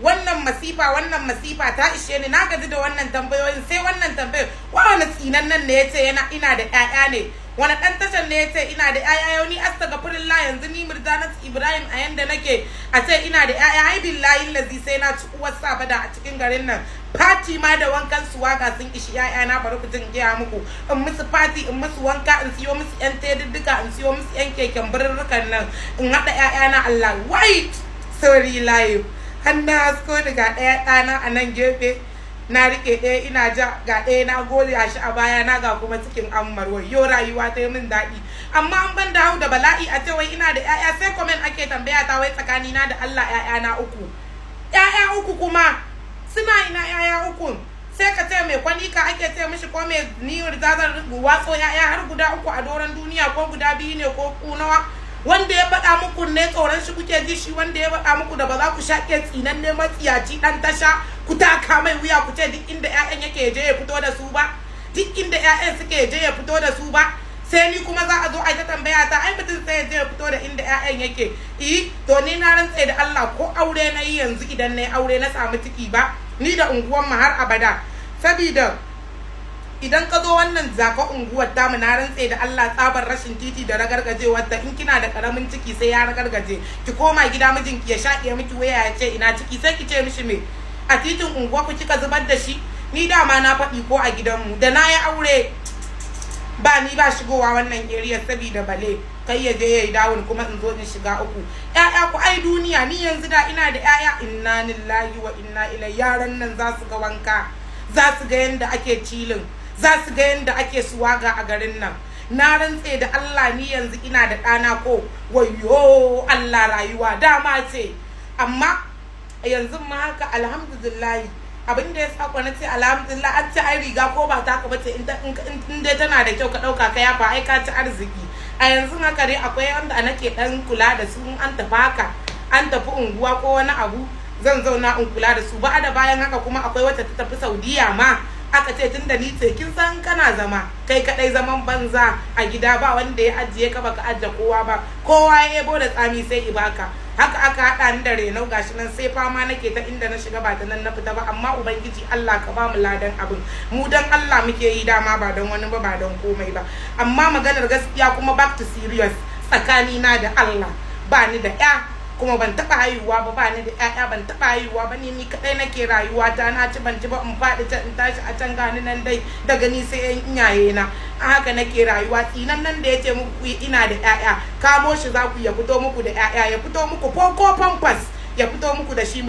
wannan masifa ta ishe ni, na gaji da wannan tambayoyin. Sai wannan tambayoyin, wani tsinan nan ne yace ina da ƴaƴa ne, wani dan tashan ne yace ina da ƴaƴa. Yau ni astaghfirullah, yanzu ni Murjanat Ibrahim a yanda nake a ce ina da ƴaƴa, ai billahi lazi sai na ci uwar sabada a cikin garin nan. Fati ma da wankan suwaga sun ishi ƴaƴana, bari ku jin gaya muku, in musu fati, in musu wanka, in siyo musu ƴan tediddika, in siyo musu ƴan keken birrukan nan, in haɗa ƴaƴana. Allah wait, sorry live, har na hasko ni ga ɗaya ɗana a nan gefe, na riƙe ɗaya ina ja, ga ɗaya na gode shi a baya na, ga kuma cikin ammar. Yo rayuwa ta yi min daɗi. Amma an ban da hau da bala'i a ce wai ina da ƴaƴa, sai comment ake tambaya ta wai tsakanina da Allah ƴaƴana uku. Ƴaƴa uku kuma suna ina ƴaƴa uku? Sai ka ce mai kwanika ake ce mishi, ko mai niyyar zazar watso ƴaƴa har guda uku a doron duniya, ko guda biyu ne ko nawa? Wanda ya faɗa muku ne tsoron shi kuke ji, shi wanda ya faɗa muku da ba za ku shaƙe tsinan ne matsiyaci ɗan tasha ku taka mai wuya ku ce duk inda ƴaƴan yake je ya fito da su ba, duk inda ƴaƴan suke je ya fito da su ba. Sai ni kuma za a zo a ta tambaya ta, ai mutum sai ya je ya fito da inda ƴaƴan yake. To ni na rantse da Allah, ko aure na yi yanzu, idan na yi aure na samu ciki ba, ni da unguwan mu har abada. Sabida idan ka zo wannan zaka unguwar tamu, na rantse da Allah, tsabar rashin titi da ragargajewar ta, in kina da karamin ciki sai ya ragargaje, ki koma gida mijinki ya shaƙe miki waya ya ce ina ciki, sai ki ce mishi me, a titin unguwa ku kika zubar da shi? Ni dama na faɗi ko a gidanmu da na yi aure ba ni ba shigowa wannan area sabida bale kai ya je ya yi dawon kuma in zo in shiga uku. Ƴaƴa ku ai duniya, ni yanzu da ina da ƴaƴa, inna lillahi wa inna ilaihi. Yaran nan za su ga wanka, za su ga yanda ake cilin, za su ga yanda ake suwaga a garin nan. Na rantse da Allah, ni yanzu ina da ɗana ko wayo Allah, rayuwa dama ce. Amma yanzu ma haka alhamdulillah, abin da ya sako na ce alhamdulillah, an ci ai riga ko ba ta ka bace, in dai tana da kyau ka ɗauka ka yafa, ai ka ci arziki. A yanzu haka dai akwai wanda nake ɗan kula da su, an tafi haka, an tafi unguwa ko wani abu, zan zauna in kula da su. Ba da bayan haka kuma akwai wata ta tafi Saudiya ma, aka ce tunda ni ce, kin san kana zama kai kadai zaman banza a gida, ba wanda ya ajiye ka, baka ajiye kowa ba, kowa ya yebo da tsami sai ibaka. Haka aka haɗa ni da renau, gashi nan sai fama nake ta inda na shiga ba ta nan na fita ba. Amma ubangiji Allah ka ba mu ladan abin, mu dan Allah muke yi dama, ba don wani ba, ba don komai ba. Amma maganar gaskiya kuma back to serious, tsakanina da Allah ba ni da ƴa, kuma ban taɓa haihuwa ba, ba ni da ƴaƴa, ban taɓa haihuwa ba, ni kaɗai nake rayuwa ta, na ci ban ci ba, in faɗi can in tashi a can, gani nan dai daga ni sai ƴan iyaye na. A haka nake rayuwa. Tsinan nan da yace muku ina da ƴaƴa, kamo shi za ku ya fito muku da ƴaƴa, ya fito muku ko pampers ya fito muku da shi